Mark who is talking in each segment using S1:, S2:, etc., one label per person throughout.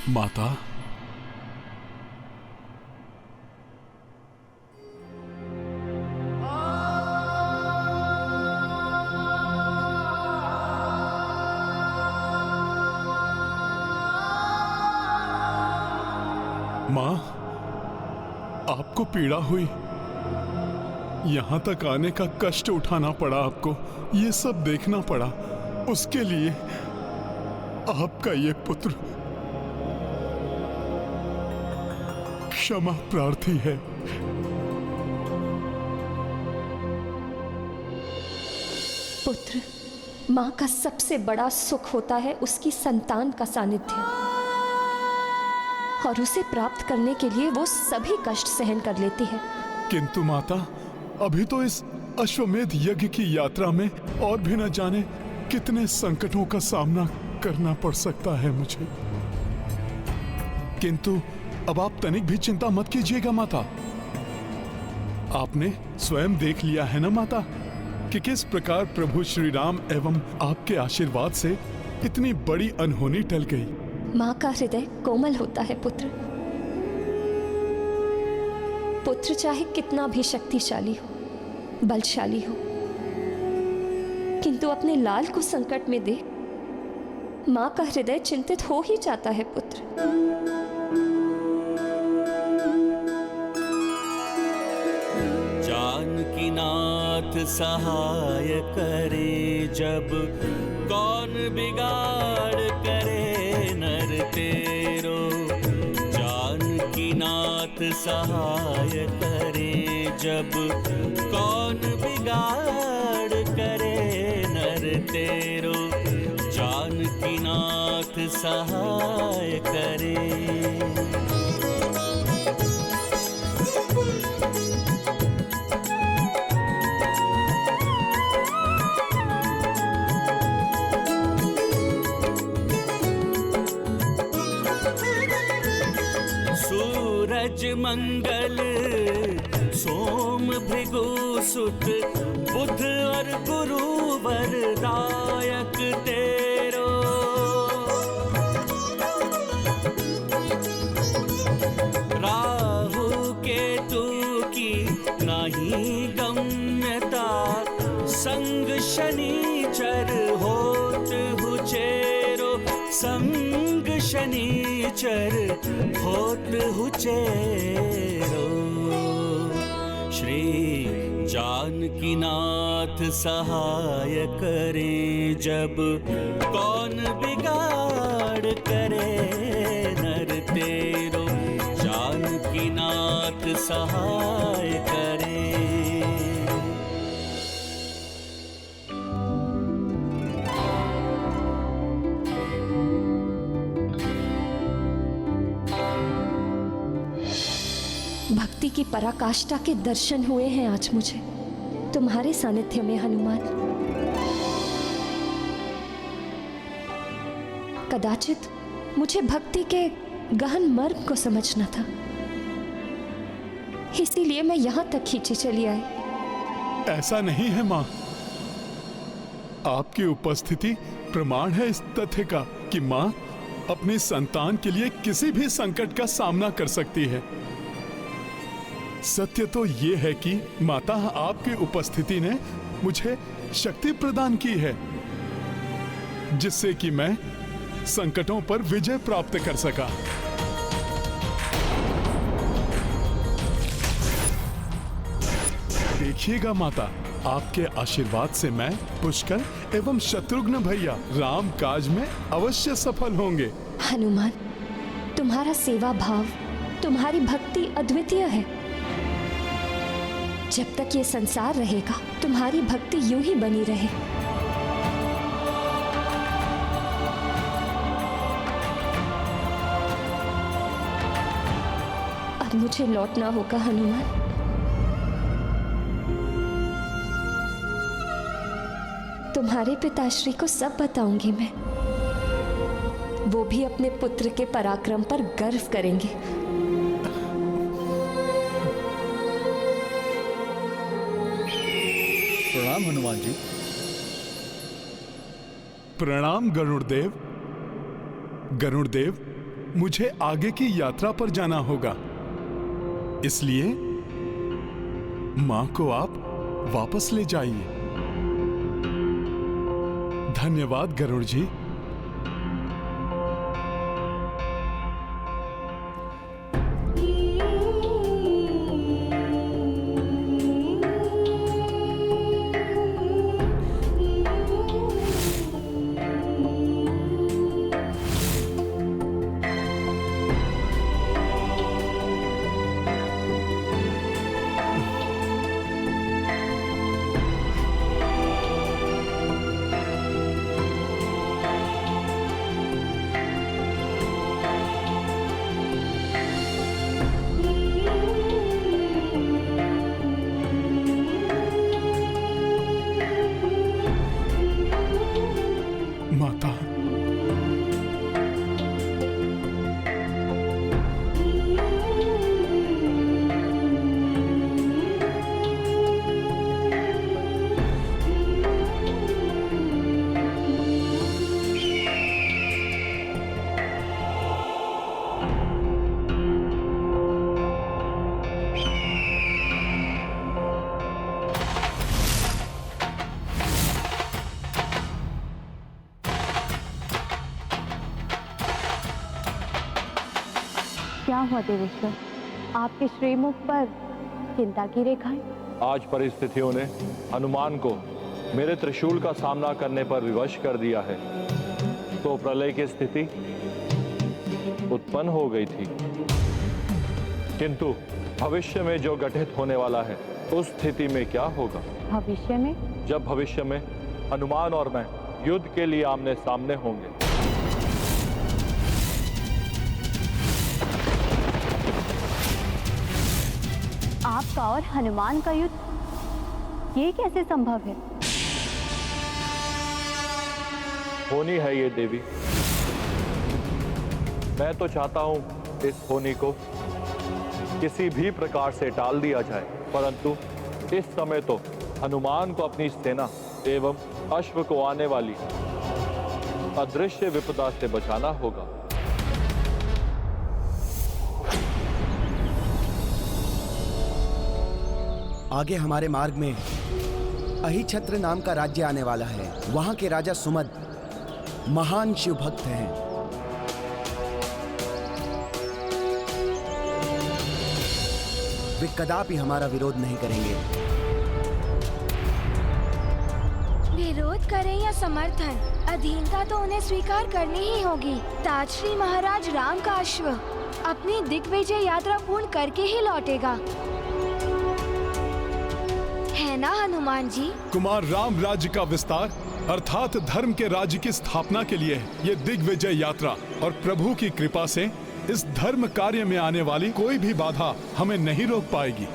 S1: माता, मां, आपको पीड़ा हुई, यहां तक आने का कष्ट उठाना पड़ा आपको, ये सब देखना पड़ा, उसके लिए आपका ये पुत्र क्षमा प्रार्थी है।
S2: पुत्र, मां का सबसे बड़ा सुख होता है उसकी संतान का सानिध्य, और उसे प्राप्त करने के लिए वो सभी कष्ट सहन कर लेती है।
S1: किंतु माता, अभी तो इस अश्वमेध यज्ञ की यात्रा में और भी न जाने कितने संकटों का सामना करना पड़ सकता है मुझे। किंतु अब आप तनिक भी चिंता मत कीजिएगा माता। आपने स्वयं देख लिया है ना माता कि किस प्रकार प्रभु श्री राम एवं आपके आशीर्वाद से इतनी बड़ी अनहोनी टल गई।
S2: मां का हृदय कोमल होता है पुत्र। पुत्र चाहे कितना भी शक्तिशाली हो, बलशाली हो, किंतु अपने लाल को संकट में देख मां का हृदय चिंतित हो ही जाता है पुत्र।
S3: जानकी नाथ सहाय करे जब, कौन बिगाड़ करे नर तेरो। जानकी नाथ सहाय करे जब, कौन बिगाड़ करे नर तेरो। जानकी नाथ सहाय करे। सूरज मंगल सोम भृगु सुत, बुध और गुरु वरदायक तेरो। राहु केतु की नहीं गम्यता, संग शनिचर होत हुचेरो। संग शनिचर होत हुचेरो। श्री जानकी नाथ सहाय करे जब, कौन बिगाड़ करे नर तेरो। जानकी नाथ सहाय करे।
S2: भक्ति की पराकाष्ठा के दर्शन हुए हैं आज मुझे तुम्हारे सानिध्य में हनुमान। कदाचित मुझे भक्ति के गहन मर्म को समझना था, इसीलिए मैं यहां तक खींची चली आई।
S1: ऐसा नहीं है मां, आपकी उपस्थिति प्रमाण है इस तथ्य का कि मां अपनी संतान के लिए किसी भी संकट का सामना कर सकती है। सत्य तो ये है कि माता आपकी उपस्थिति ने मुझे शक्ति प्रदान की है, जिससे कि मैं संकटों पर विजय प्राप्त कर सका। देखिएगा माता, आपके आशीर्वाद से मैं, पुष्कर एवं शत्रुघ्न भैया राम काज में अवश्य सफल होंगे।
S2: हनुमान, तुम्हारा सेवा भाव, तुम्हारी भक्ति अद्वितीय है। जब तक ये संसार रहेगा तुम्हारी भक्ति यूं ही बनी रहे। अब मुझे लौटना होगा हनुमान। तुम्हारे पिताश्री को सब बताऊंगी मैं, वो भी अपने पुत्र के पराक्रम पर गर्व करेंगे।
S4: प्रणाम हनुमान जी।
S1: प्रणाम गरुड़देव। गरुड़देव, मुझे आगे की यात्रा पर जाना होगा। इसलिए मां को आप वापस ले जाइए। धन्यवाद गरुड़ जी। माता,
S4: क्या हुआ देवेश्वर, आपके श्रीमुख पर चिंता की रेखाएं?
S5: आज परिस्थितियों ने हनुमान को मेरे त्रिशूल का सामना करने पर विवश कर दिया है, तो प्रलय की स्थिति उत्पन्न हो गई थी। किंतु भविष्य में जो घटित होने वाला है, उस स्थिति में क्या होगा?
S4: भविष्य में?
S5: जब भविष्य में हनुमान और मैं युद्ध के लिए आमने सामने होंगे।
S4: आपका और हनुमान का युद्ध, ये कैसे संभव है?
S5: होनी है ये देवी। मैं तो चाहता हूं इस होनी को किसी भी प्रकार से टाल दिया जाए, परंतु इस समय तो हनुमान को अपनी सेना एवं अश्व को आने वाली अदृश्य विपदा से बचाना होगा।
S6: आगे हमारे मार्ग में अहिछत्र नाम का राज्य आने वाला है। वहां के राजा सुमद महान शिव भक्त हैं। वे कदापि हमारा विरोध नहीं करेंगे।
S7: विरोध करें या समर्थन, अधीनता तो उन्हें स्वीकार करनी ही होगी। ताजश्री महाराज राम का अश्व अपनी दिग्विजय यात्रा पूर्ण करके ही लौटेगा, है ना हनुमान जी?
S1: कुमार राम राज्य का विस्तार अर्थात धर्म के राज्य की स्थापना के लिए ये दिग्विजय यात्रा, और प्रभु की कृपा से इस धर्म कार्य में आने वाली कोई भी बाधा हमें नहीं रोक पाएगी।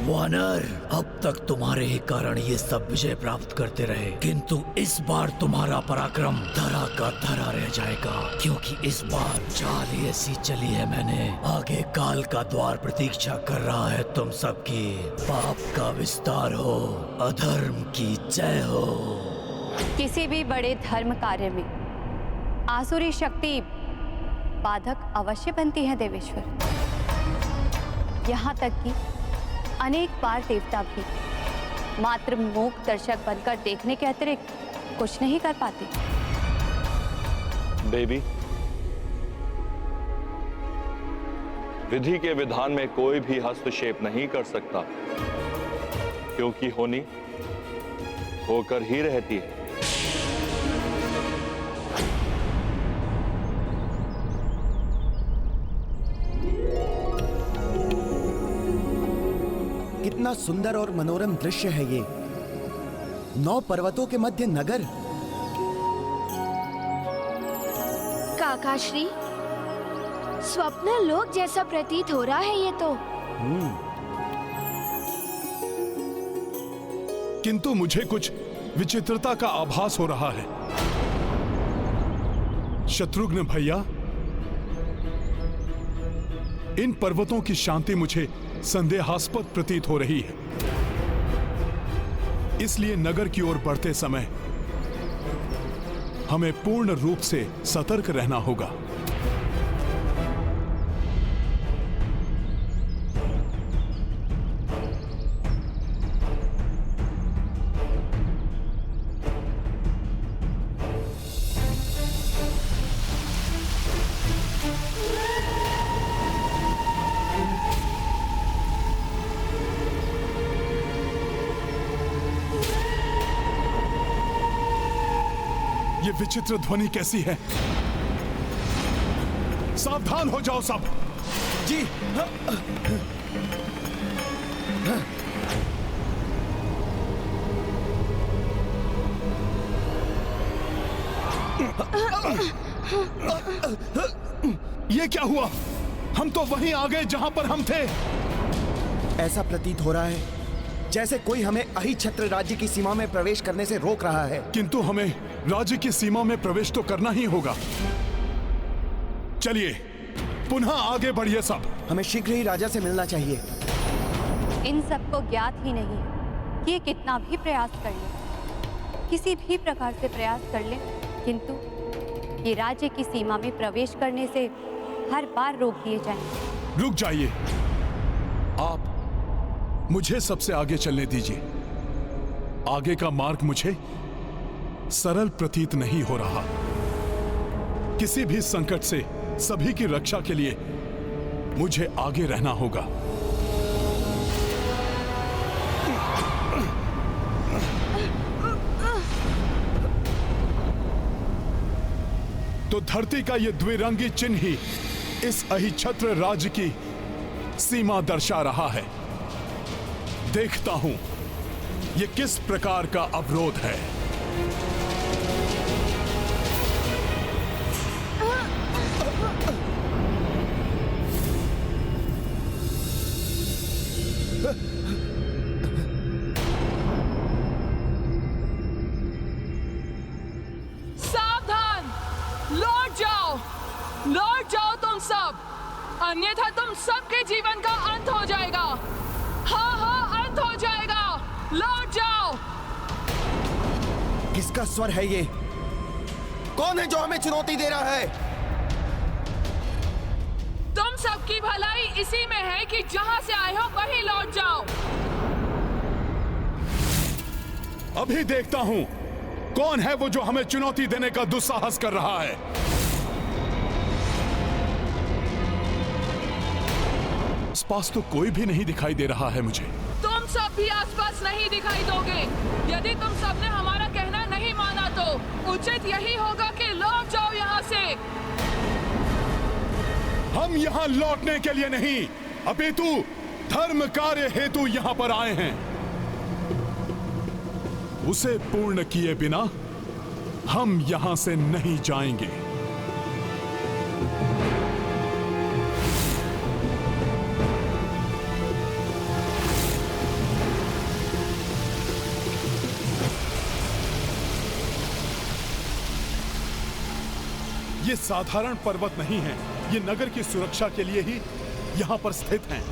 S8: वानर, अब तक तुम्हारे ही कारण ये सब विजय प्राप्त करते रहे, किंतु इस बार तुम्हारा पराक्रम धरा का धरा रह जाएगा, क्योंकि इस बार चाल ही ऐसी चली है मैंने। आगे काल का द्वार प्रतीक्षा कर रहा है तुम सबकी। पाप का विस्तार हो, अधर्म की जय हो।
S4: किसी भी बड़े धर्म कार्य में आसुरी शक्ति बाधक अवश्य बनती है देवेश्वर। यहाँ तक कि अनेक बार देवता भी मात्र मूक दर्शक बनकर देखने के अतिरिक्त कुछ नहीं कर पाते।
S5: देवी, विधि के विधान में कोई भी हस्तक्षेप नहीं कर सकता, क्योंकि होनी होकर ही रहती है।
S6: कितना सुंदर और मनोरम दृश्य है ये। 9 पर्वतों के मध्य नगर।
S7: काकाश्री, स्वप्न लोक जैसा प्रतीत हो रहा है ये तो।
S1: किंतु मुझे कुछ विचित्रता का आभास हो रहा है। शत्रुघ्न भैया, इन पर्वतों की शांति मुझे संदेहास्पद प्रतीत हो रही है। इसलिए नगर की ओर बढ़ते समय हमें पूर्ण रूप से सतर्क रहना होगा। ये विचित्र ध्वनि कैसी है? सावधान हो जाओ सब।
S6: जी।
S1: ये क्या हुआ? हम तो वहीं आ गए जहां पर हम थे।
S6: ऐसा प्रतीत हो रहा है जैसे कोई हमें अहिछत्र राज्य की सीमा में प्रवेश करने से रोक रहा है।
S1: किंतु हमें राज्य की सीमा में प्रवेश तो करना ही होगा। चलिए पुनः आगे बढ़िए सब।
S6: हमें शीघ्र ही राजा से मिलना चाहिए।
S4: इन सबको ज्ञात ही नहीं है कि ये कितना भी प्रयास कर ले, किसी भी प्रकार से प्रयास कर ले, किंतु ये राज्य की सीमा में प्रवेश करने से हर बार रोक दिए जाएंगे।
S1: रुक जाइए, आप मुझे सबसे आगे चलने दीजिए। आगे का मार्ग मुझे सरल प्रतीत नहीं हो रहा। किसी भी संकट से सभी की रक्षा के लिए मुझे आगे रहना होगा। तो धरती का यह द्विरंगी चिन्ह ही इस अहिछत्र राज्य की सीमा दर्शा रहा है। देखता हूं ये किस प्रकार का अवरोध है।
S9: सावधान! लौट जाओ तुम सब, अन्यथा तुम सबके जीवन का अंत हो जाएगा। हाँ, अंत हो जाएगा। लौट जाओ।
S6: किसका स्वर है ये? कौन है जो हमें चुनौती दे रहा है?
S9: तुम सबकी भलाई इसी में है कि जहां से आए हो वहीं लौट जाओ।
S1: अभी देखता हूं कौन है वो जो हमें चुनौती देने का दुस्साहस कर रहा है। आसपास तो कोई भी नहीं दिखाई दे रहा है मुझे।
S9: तुम सब भी आसपास नहीं दिखाई दोगे। यदि तुम सबने हमारा कहना नहीं माना तो उचित यही होगा कि लौट जाओ यहाँ से।
S1: हम यहाँ लौटने के लिए नहीं, अपितु धर्म कार्य हेतु यहाँ पर आए हैं। उसे पूर्ण किए बिना हम यहाँ से नहीं जाएंगे। ये साधारण पर्वत नहीं है, ये नगर की सुरक्षा के लिए ही यहां पर स्थित हैं।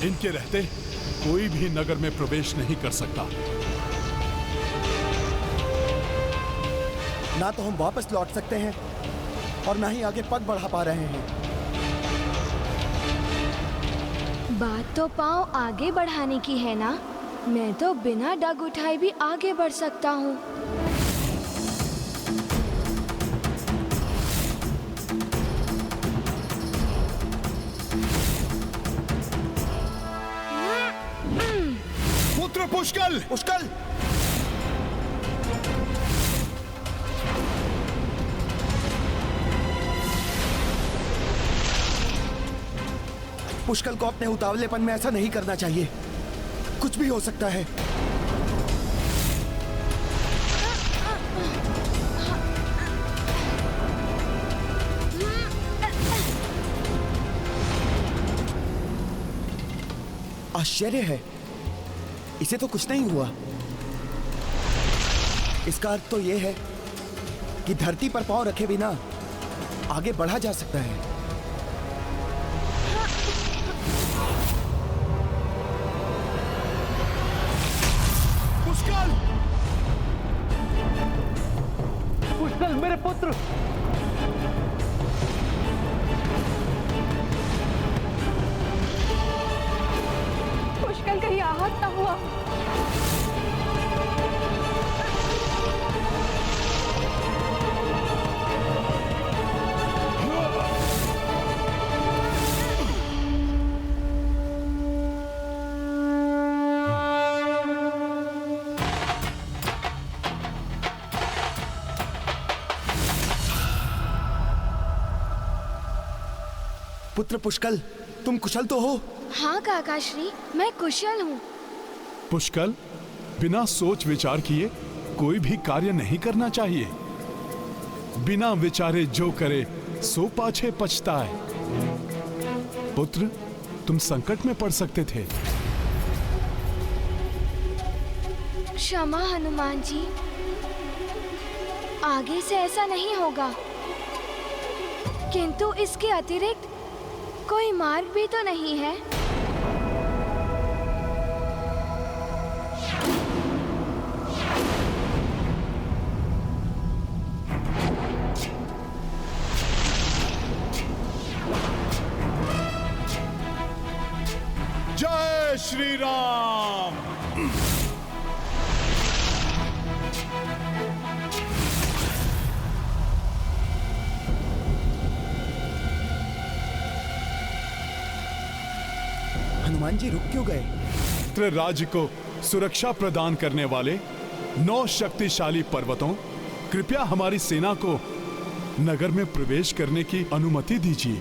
S1: इनके रहते कोई भी नगर में प्रवेश नहीं कर सकता।
S6: ना तो हम वापस लौट सकते हैं और ना ही आगे पग बढ़ा पा रहे हैं।
S7: बात तो पाँव आगे बढ़ाने की है ना। मैं तो बिना डग उठाए भी आगे बढ़ सकता हूँ।
S1: पुत्र पुष्कल!
S6: पुष्कल! पुष्कल को अपने उतावलेपन में ऐसा नहीं करना चाहिए। कुछ भी हो सकता है। आश्चर्य है, इसे तो कुछ नहीं हुआ। इसका अर्थ तो यह है कि धरती पर पांव रखे बिना आगे बढ़ा जा सकता है।
S1: पुत्र।
S4: पुष्कल कहीं आहत ना हुआ।
S6: पुत्र पुष्कल, तुम कुशल तो हो?
S7: हाँ काकाश्री, मैं कुशल हूँ।
S1: पुष्कल, बिना सोच विचार किए कोई भी कार्य नहीं करना चाहिए। बिना विचारे जो करे सो पाछे पछताए। पुत्र, तुम संकट में पड़ सकते थे।
S7: क्षमा हनुमान जी, आगे से ऐसा नहीं होगा। किंतु इसके अतिरिक्त कोई मार्ग भी तो नहीं है।
S1: जय श्री राम।
S6: हनुमान जी रुक क्यों गए?
S1: मित्र राज्य को सुरक्षा प्रदान करने वाले 9 शक्तिशाली पर्वतों, कृपया हमारी सेना को नगर में प्रवेश करने की अनुमति दीजिए।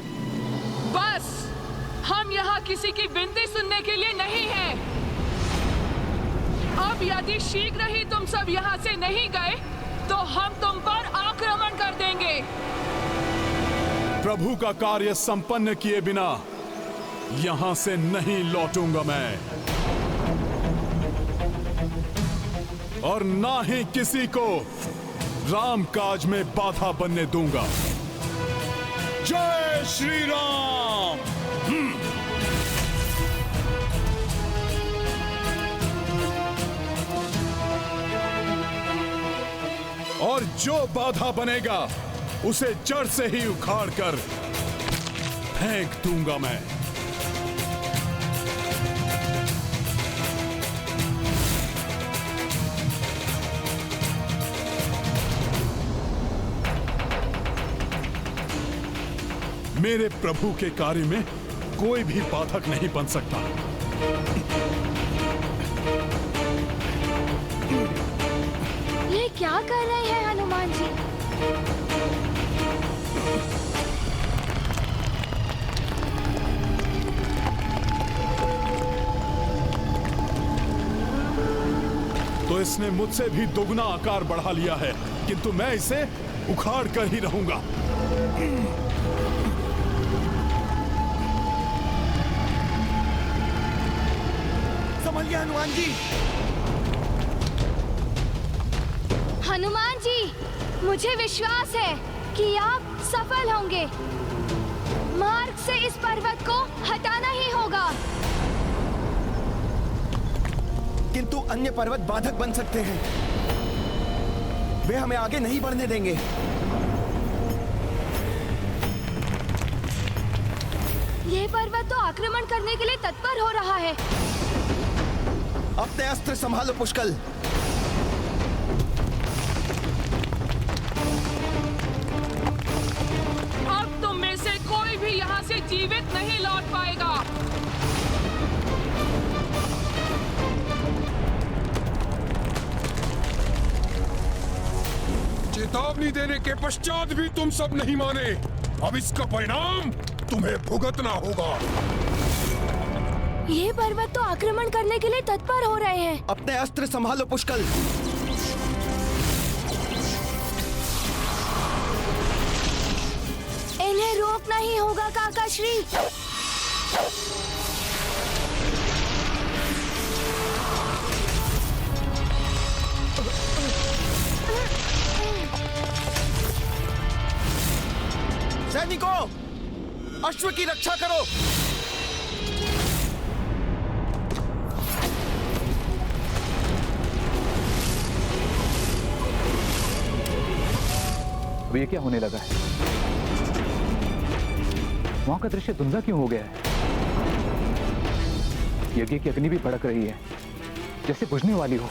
S9: बस, हम यहाँ किसी की विनती सुनने के लिए नहीं हैं। अब यदि शीघ्र ही तुम सब यहाँ से नहीं गए तो हम तुम पर आक्रमण कर देंगे।
S1: प्रभु का कार्य संपन्न किए बिना यहां से नहीं लौटूंगा मैं, और ना ही किसी को राम काज में बाधा बनने दूंगा। जय श्री राम। और जो बाधा बनेगा उसे जड़ से ही उखाड़ कर फेंक दूंगा मैं। मेरे प्रभु के कार्य में कोई भी बाधक नहीं बन सकता।
S7: ये क्या कर रहे हैं हनुमान जी?
S1: तो इसने मुझसे भी दोगुना आकार बढ़ा लिया है, किंतु मैं इसे उखाड़ कर ही रहूंगा।
S6: संभलिए हनुमान जी।
S7: हनुमान जी, मुझे विश्वास है कि आप सफल होंगे। मार्ग से इस पर्वत को हटाना ही होगा।
S6: किंतु अन्य पर्वत बाधक बन सकते हैं, वे हमें आगे नहीं बढ़ने देंगे।
S7: ये पर्वत तो आक्रमण करने के लिए तत्पर हो रहा है।
S6: अपने अस्त्र संभालो पुष्कल।
S9: अब तुम में से कोई भी यहाँ से जीवित नहीं लौट पाएगा।
S10: चेतावनी देने के पश्चात भी तुम सब नहीं माने। अब इसका परिणाम तुम्हें भुगतना होगा।
S7: ये पर्वत तो आक्रमण करने के लिए तत्पर हो रहे हैं।
S6: अपने अस्त्र संभालो पुष्कल।
S7: इन्हें रोकना ही होगा काकाश्री।
S6: सैनिकों, अश्व की रक्षा करो।
S11: अब ये क्या होने लगा है? वहां का दृश्य धुंधला क्यों हो गया है? यज्ञ की अग्नि भी भड़क रही है, जैसे बुझने वाली हो।